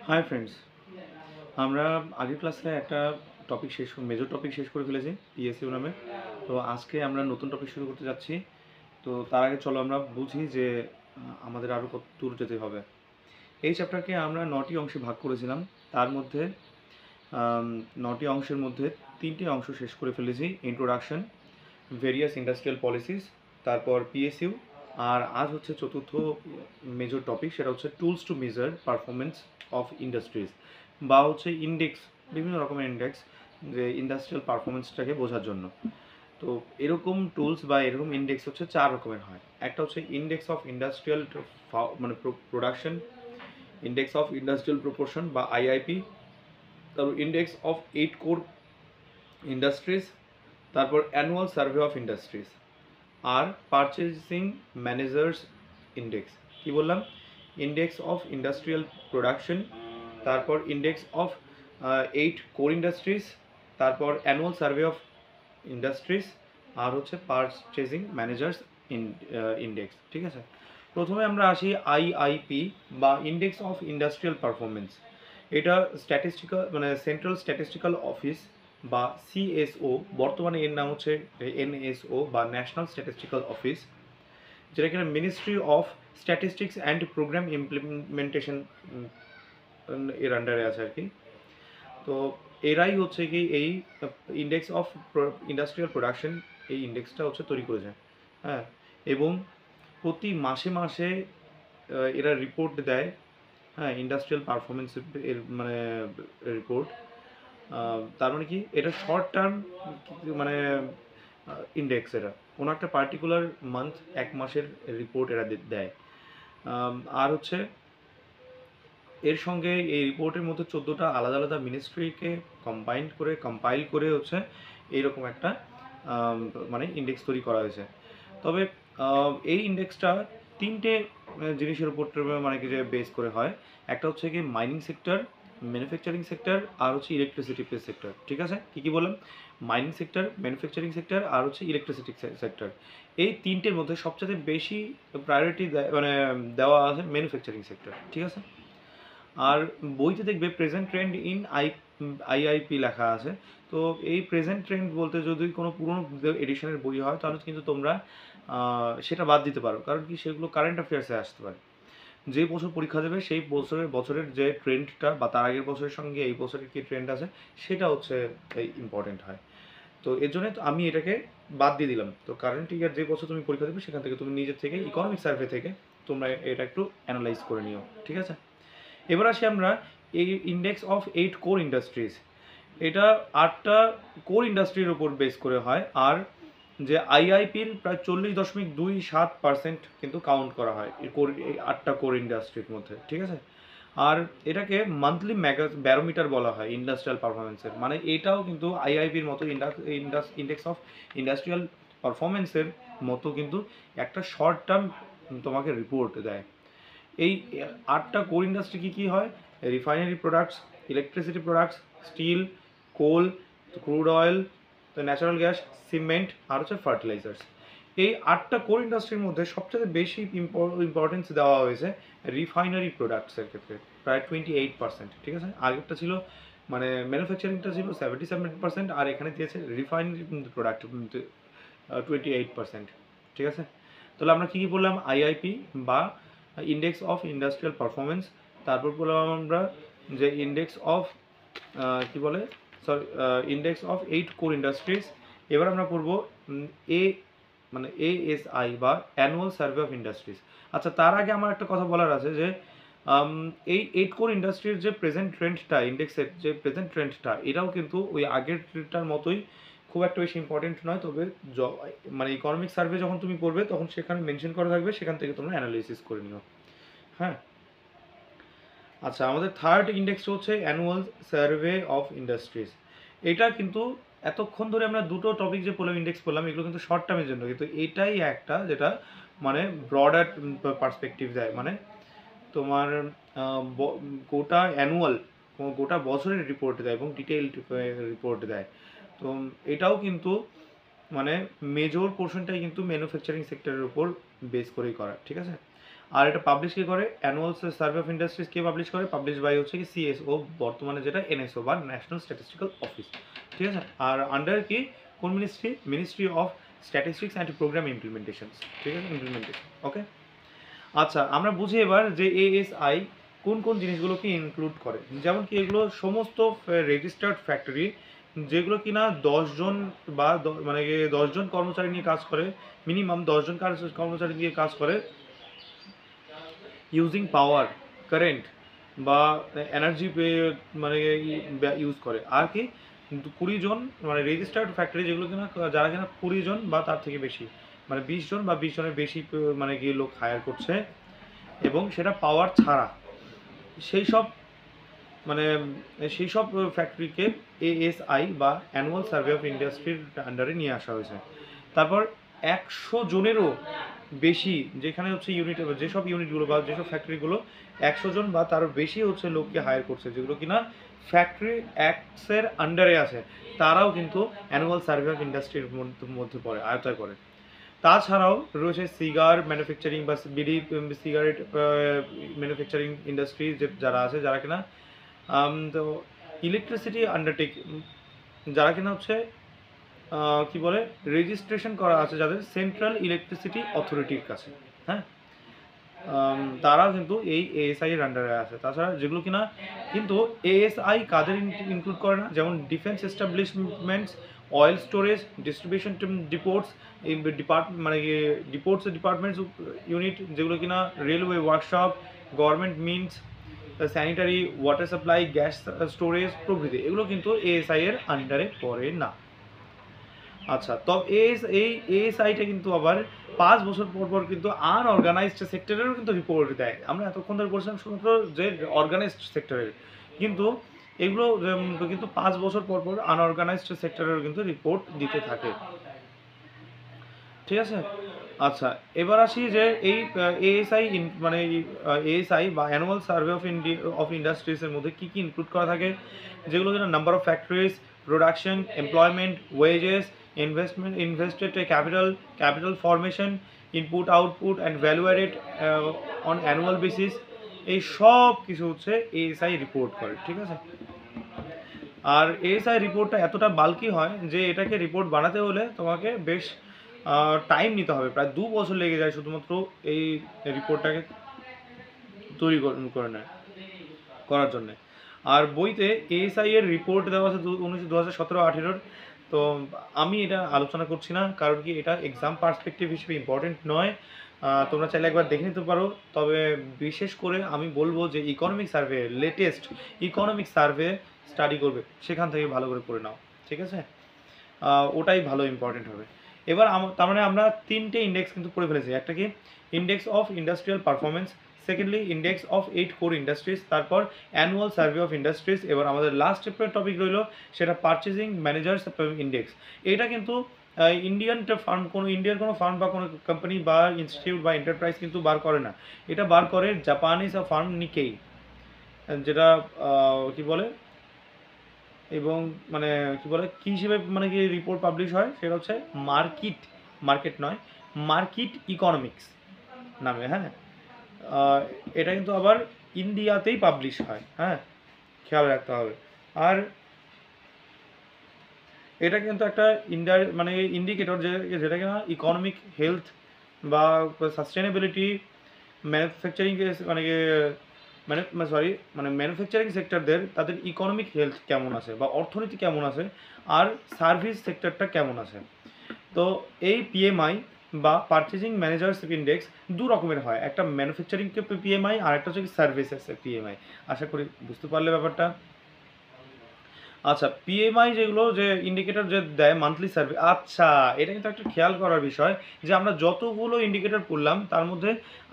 Hi friends, আমরা আগের ক্লাসে একটা মেজর টপিক শেষ করে ফেলেছি পিএসইউ নামে। তো আজকে আমরা নতুন টপিক শুরু করতে যাচ্ছি। তো তার আগে চলো আমরা বুঝি যে আমাদের আরও কত দূর যেতে হবে। এই চ্যাপ্টারকে আমরা 9টি অংশে ভাগ করেছিলাম। তার মধ্যে 9টি অংশের মধ্যে 3টি অংশ শেষ করে ফেলেছি: ইন্ট্রোডাকশন, ভেরিয়াস ইন্ডাস্ট্রিয়াল পলিসিস, তারপর পিএসইউ। আর আজ হচ্ছে চতুর্থ মেজর টপিক, সেটা হচ্ছে tools to measure performance of industries, বা হচ্ছে ইন্ডেক্স, বিভিন্ন রকমের ইন্ডেক্স, যে ইন্ডাস্ট্রিয়াল পারফরমেন্সটাকে বোঝার জন্য। তো এরকম টুলস বা এরকম ইন্ডেক্স হচ্ছে 4 রকমের হয়। একটা হচ্ছে ইন্ডেক্স অফ ইন্ডাস্ট্রিয়াল মানে production, index of industrial proportion বা আইআইপি, তারপর ইন্ডেক্স অফ 8 কোর ইন্ডাস্ট্রিজ, তারপর অ্যানুয়াল সার্ভে অফ ইন্ডাস্ট্রিজ, আর পারচেজিং ম্যানেজার্স ইন্ডেক্স। কি বললাম? ইন্ডেক্স অফ ইন্ডাস্ট্রিয়াল প্রোডাকশন, তারপর ইন্ডেক্স অফ 8 কোর ইন্ডাস্ট্রিজ, তারপর অ্যানুয়াল সার্ভে অফ ইন্ডাস্ট্রিজ, আর হচ্ছে পারচেজিং ম্যানেজার্স ইন্ডেক্স। ঠিক আছে, প্রথমে আমরা আসি আইআইপি বা ইন্ডেক্স অফ ইন্ডাস্ট্রিয়াল পারফরমেন্স। এটা স্ট্যাটিস্টিক্যাল মানে সেন্ট্রাল স্ট্যাটিস্টিক্যাল অফিস বা সিএসও, বর্তমানে এর নাম হচ্ছে এনএসও বা ন্যাশনাল স্ট্যাটিস্টিক্যাল অফিস, যেটা কিনা ministry of statistics and programme implementation এর আন্ডারে আছে আর কি। তো এরাই হচ্ছে কি এই ইন্ডেক্স অফ ইন্ডাস্ট্রিয়াল প্রোডাকশন, এই ইন্ডেক্সটা হচ্ছে তৈরি করেছে। হ্যাঁ, এবং প্রতি মাসে মাসে এরা রিপোর্ট দেয়। হ্যাঁ, ইন্ডাস্ট্রিয়াল পারফরমেন্স এর মানে রিপোর্ট। তার মানে কি, এটা শর্ট টার্ম মানে ইন্ডেক্স। এটা কোনো একটা পার্টিকুলার মান্থ, এক মাসের রিপোর্ট এরা দেয়। আর হচ্ছে এর সঙ্গে এই রিপোর্টের মধ্যে 14টা আলাদা আলাদা মিনিস্ট্রিকে কম্পাইল করে হচ্ছে এইরকম একটা মানে ইন্ডেক্স তৈরি করা হয়েছে। তবে এই ইন্ডেক্সটা 3টে জিনিসের উপর মানে কি যে বেস করে হয়। একটা হচ্ছে কি মাইনিং সেক্টর, ম্যানুফ্যাকচারিং সেক্টর, আর হচ্ছে ইলেকট্রিসিটি সেক্টর। ঠিক আছে, কী কী বললাম? মাইনিং সেক্টর, ম্যানুফ্যাকচারিং সেক্টর, আর হচ্ছে ইলেকট্রিসিটি সেক্টর। এই 3টের মধ্যে সবচেয়ে বেশি প্রায়োরিটি মানে দেওয়া আছে ম্যানুফ্যাকচারিং সেক্টর। ঠিক আছে, আর বইতে দেখবে প্রেজেন্ট ট্রেন্ড ইন আইআইপি লেখা আছে। তো এই প্রেজেন্ট ট্রেন্ড বলতে যদি কোনো পুরনো এডিশনের বই হয় তাহলে কিন্তু তোমরা সেটা বাদ দিতে পারো, কারণ কি সেগুলো কারেন্ট অ্যাফেয়ার্সে আসতে পারে। যে বছর পরীক্ষা দেবে সেই বছরের যে ট্রেন্ডটা বা তার আগের বছরের সঙ্গে এই বছরের কী ট্রেন্ড আছে সেটা হচ্ছে ইম্পর্টেন্ট হয়। তো এর জন্য আমি এটাকে বাদ দিয়ে দিলাম। তো কারেন্ট ইয়ার যে বছর তুমি পরীক্ষা দেবে সেখান থেকে তুমি নিজের থেকে ইকোনমিক সার্ভে থেকে তোমরা এটা একটু অ্যানালাইজ করে নিও। ঠিক আছে, এবার আসি আমরা এই ইন্ডেক্স অফ 8 কোর ইন্ডাস্ট্রিজ। এটা 8টা কোর ইন্ডাস্ট্রির উপর বেস করে হয়। আর যে আইআইপির প্রায় 40.27% কিন্তু কাউন্ট করা হয় এই 8টা কোর ইন্ডাস্ট্রির মধ্যে। ঠিক আছে, আর এটাকে মান্থলি ব্যারোমিটার বলা হয় ইন্ডাস্ট্রিয়াল পারফরমেন্সের। মানে এটাও কিন্তু আইআইপির মতো ইন্ডেক্স অফ ইন্ডাস্ট্রিয়াল পারফরমেন্সের মতো কিন্তু একটা শর্ট টার্ম তোমাকে রিপোর্ট দেয়। এই 8টা কোর ইন্ডাস্ট্রি কী কী হয়? Refinery products, electricity products, steel, coal, crude oil, natural gas, cement, আর হচ্ছে ফার্টিলাইজার্স। এই 8টা কোর ইন্ডাস্ট্রির মধ্যে সবচেয়ে বেশি ইম্পর্টেন্স দেওয়া হয়েছে রিফাইনারি প্রোডাক্টসের ক্ষেত্রে, প্রায় 28%। ঠিক আছে, আগেরটা ছিল মানে ম্যানুফ্যাকচারিংটা ছিল 77%, আর এখানে দিয়েছে রিফাইনারি প্রোডাক্ট 28%। ঠিক আছে, তাহলে আমরা কী কী বললাম? আইআইপি বা ইন্ডেক্স অফ ইন্ডাস্ট্রিয়াল পারফরমেন্স, তারপর বললাম আমরা যে ইন্ডেক্স অফ কি বলে sorry index of 8 core industries. এবার আমরা পড়বো এ মানে এএসআই বা অ্যানুয়াল সার্ভে অফ ইন্ডাস্ট্রিজ। আচ্ছা, তার আগে আমার একটা কথা বলার আছে যে এই 8 কোর ইন্ডাস্ট্রির যে প্রেজেন্ট ট্রেন্ডটা, ইন্ডেক্সের যে প্রেজেন্ট ট্রেন্ডটা, এটাও কিন্তু ওই আগের ট্রেন্ডটার মতোই খুব একটা বেশি ইম্পর্টেন্ট নয়। তবে মানে ইকোনমিক সার্ভে যখন তুমি পড়বে তখন সেখানে মেনশন করা থাকবে, সেখান থেকে তোমরা অ্যানালাইসিস করে নিও। হ্যাঁ, আচ্ছা, আমাদের থার্ড ইন্ডেক্স হচ্ছে অ্যানুয়াল সার্ভে অফ ইন্ডাস্ট্রিজ। এটা কিন্তু এতক্ষণ ধরে আমরা দুটো টপিক যে পড়লাম, ইন্ডেক্স পড়লাম, এগুলো কিন্তু শর্ট টার্মের জন্য, কিন্তু এটাই একটা যেটা মানে ব্রডার পার্সপেক্টিভ দেয়। মানে তোমার গোটা অ্যানুয়াল, গোটা বছরের রিপোর্ট দেয় এবং ডিটেইলড রিপোর্ট দেয়। তো এটাও কিন্তু মানে মেজর পোর্শনটাই কিন্তু ম্যানুফ্যাকচারিং সেক্টরের উপর বেস করেই করা। ঠিক আছে, আর এটা পাবলিশ কে করে, annual survey of industries K publish করে, পাবলিশ বাই হচ্ছে কি সিএসও, বর্তমানে যেটা এনএসও বা ন্যাশনাল স্ট্যাটিস্টিক্যাল অফিস, ঠিক আছে। আর আন্ডার কি কোন ministry, ministry of statistics and programme implementations, ঠিক আছে, ইমপ্লিমেন্টেশন, ওকে। আচ্ছা আমরা বুঝি এবার যে এএসআই কোন কোন জিনিসগুলোকে ইনক্লুড করে, যেমন কি এগুলো সমস্ত রেজিস্টার্ড ফ্যাক্টরি যেগুলো কিনা 10 জন বা মানে 10 জন কর্মচারী নিয়ে কাজ করে, মিনিমাম 10 জন কর্মচারী নিয়ে কাজ করে, ইউজিং পাওয়ার, কারেন্ট বা এনার্জি মানে ইউজ করে। আর কি 20 জন মানে রেজিস্টার্ড ফ্যাক্টরি যেগুলো কিনা যারা কিনা 20 জন বা তার থেকে বেশি, মানে 20 জন বা 20 জনের বেশি মানে কি লোক হায়ার করছে, এবং সেটা পাওয়ার ছাড়া, সেই সব মানে সেই সব ফ্যাক্টরিকে এএসআই বা অ্যানুয়াল সার্ভে অফ ইন্ডাস্ট্রির আন্ডারে নিয়ে আসা হয়েছে। তারপর 100 জনেরও বেশি, যেখানে হচ্ছে ইউনিট, যেসব ইউনিটগুলো বা যেসব ফ্যাক্টরিগুলো 100 জন বা তারও বেশি হচ্ছে লোককে হায়ার করছে, যেগুলো কিনা ফ্যাক্টরি অ্যাক্টসের আন্ডারে আছে, তারাও কিন্তু অ্যানুয়াল সার্ভে অফ ইন্ডাস্ট্রির মধ্যে পড়ে, আয়তায় পড়ে। তাছাড়াও রয়েছে সিগার ম্যানুফ্যাকচারিং বা বিড়ি সিগারেট ম্যানুফ্যাকচারিং ইন্ডাস্ট্রি যারা আছে, যারা কিনা তো ইলেকট্রিসিটি আন্ডারটেক, যারা কিনা হচ্ছে কি বলে রেজিস্ট্রেশন করা আছে যাদের সেন্ট্রাল ইলেকট্রিসিটি অথরিটির কাছে, হ্যাঁ, তারা কিন্তু এই এএসআই এর আন্ডারে আছে। তাছাড়া যেগুলো কিনা কিন্তু এএসআই কাদের ইনক্লুড করে না, যেমন defence establishments, oil storage, distribution depots, মানে ডিপোর্টস ডিপার্টমেন্টস ইউনিট, যেগুলো কিনা railway workshop, government mints, sanitary, water supply, gas storage প্রভৃতি, এগুলো কিন্তু এএসআই এর আন্ডারে পড়ে না। আচ্ছা, তবে এই এএসআইটা কিন্তু আবার 5 বছর পর পর কিন্তু আনঅর্গানাইজড সেক্টরেরও কিন্তু রিপোর্ট দেয়। আমরা এতক্ষণ ধরে বলছিলাম শুধুমাত্র যে অর্গানাইজড সেক্টরের, কিন্তু এগুলো কিন্তু 5 বছর পর পর আনঅর্গানাইজড সেক্টরেরও কিন্তু রিপোর্ট দিতে থাকে, ঠিক আছে। আচ্ছা এবার আসি যে এই এএসআই মানে এএসআই বা অ্যানুয়াল সার্ভে অফ ইন্ডাস্ট্রিজের মধ্যে কী কী ইনক্লুড করা থাকে, যেগুলো কিনা number of factories, production, employment, wages, invested capital formation, input output and value added on annual basis, এই সব কিছু হচ্ছে এএসআই রিপোর্ট করে, ঠিক আছে। আর এএসআই রিপোর্টটা এতটা বাল্কি হয় যে এটাকে রিপোর্ট বানাতে হলে তোমাকে বেশ টাইম নিতে হবে, প্রায় 2 বছর লেগে যায় শুধুমাত্র এই রিপোর্টটাকে তৈরি করার জন্য। আর বইতে এএসআই এর রিপোর্ট দেওয়া আছে 2017-18। তো আমি এটা আলোচনা করছি না, কারণ কি এটা এক্সাম পার্সপেক্টিভ হিসেবে ইম্পর্টেন্ট নয়, তোমরা চাইলে একবার দেখে নিতে পারো। তবে বিশেষ করে আমি বলবো যে economic survey, latest economic survey study করবে, সেখান থেকে ভালো করে পড়ে নাও, ঠিক আছে, ওটাই ভালো ইম্পর্টেন্ট হবে। এবার তার মানে আমরা 3টে ইন্ডেক্স কিন্তু পড়ে ফেলেছি। একটা কি index of industrial performance, secondly index of 8 core industries, তারপর অ্যানুয়াল সার্ভে অফ ইন্ডাস্ট্রিজ। এবার আমাদের লাস্ট টপিক রইলো সেটা পারচেজিং ম্যানেজার্স ইন্ডেক্স। এটা কিন্তু ইন্ডিয়ান কোনো ফার্ম বা কোনো কোম্পানি বা ইনস্টিটিউট বা এন্টারপ্রাইজ কিন্তু বার করে না, এটা বার করে জাপানিজ ফার্ম নিকেই, যেটা কি বলে, এবং মানে কি বলে কী হিসেবে মানে কি রিপোর্ট পাবলিশ হয়, সেটা হচ্ছে মার্কেট নয়, মার্কেট ইকোনমিক্স নামে, হ্যাঁ। এটা কিন্তু আবার ইন্ডিয়াতেই পাবলিশ হয়, হ্যাঁ, খেয়াল রাখতে হবে। আর এটা কিন্তু একটা মানে ইন্ডিকেটর যেটা কিনা ইকোনমিক হেলথ বা সাস্টেনেবিলিটি, ম্যানুফ্যাকচারিং ম্যানুফ্যাকচারিং সেক্টরদের তাদের ইকোনমিক হেলথ কেমন আছে বা অর্থনীতি কেমন আছে, আর সার্ভিস সেক্টরটা কেমন আছে। তো এই পিএমআই বা পারচেজিং ম্যানেজার্স ইন্ডেক্স 2 রকমের হয়, একটা ম্যানুফ্যাকচারিং পিএমআই আর একটা হচ্ছে সার্ভিসেস পিএমআই। আশা করি বুঝতে পারলে ব্যাপারটা। আচ্ছা পিএমআই যেগুলো যে ইন্ডিকেটর যে দেয় মান্থলি সার্ভে, আচ্ছা এটা কিন্তু একটা খেয়াল করার বিষয় যে আমরা যতগুলো ইন্ডিকেটর পড়লাম তার মধ্যে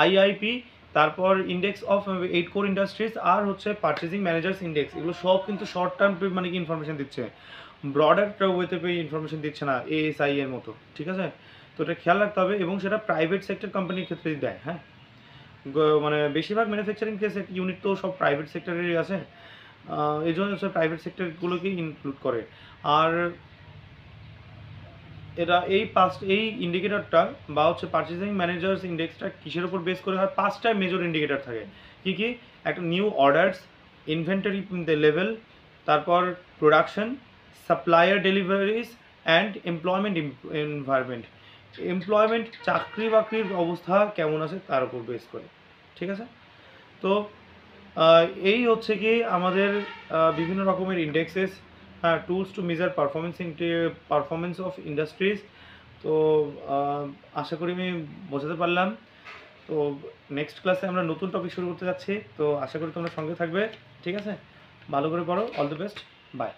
আইআইপি, তারপর ইন্ডেক্স অফ 8 কোর ইন্ডাস্ট্রিজ, আর হচ্ছে পারচেজিং ম্যানেজার্স ইন্ডেক্স, এগুলো সব কিন্তু শর্ট টার্ম মানে কি ইনফরমেশন দিচ্ছে, ব্রডার ওয়েতে ইনফরমেশন দিচ্ছে না এএসআই এর মতো, ঠিক আছে। তো এটা খেয়াল রাখতে হবে, এবং সেটা প্রাইভেট সেক্টর কোম্পানির ক্ষেত্রে দেয়, হ্যাঁ, মানে বেশিরভাগ ম্যানুফ্যাকচারিং ইউনিট তো সব প্রাইভেট সেক্টরেরই আছে, এই জন্য প্রাইভেট সেক্টরগুলোকে ইনক্লুড করে। আর এই ইন্ডিকেটরটা বা হচ্ছে পারচেজিং ম্যানেজার্স ইন্ডেক্সটা কিসের উপর বেস করে হয়? 5টা মেজর ইন্ডিকেটর থাকে। কি কি? একটা নিউ অর্ডারস, ইনভেন্টরি লেভেল, তারপর production, supplier deliveries and employment environment. Employment, চাকরি বাকরির অবস্থা কেমন আছে তার উপর বেস করে। ঠিক আছে? তো এই হচ্ছে কি আমাদের বিভিন্ন রকমের ইন্ডেক্সেস, হ্যাঁ, tools to measure performance of industries. তো আশা করি আমি বোঝাতে পারলাম। তো নেক্সট ক্লাসে আমরা নতুন টপিক শুরু করতে যাচ্ছি। তো আশা করি তোমরা সঙ্গে থাকবে। ঠিক আছে? ভালো করে পড়ো। All the best. বাই।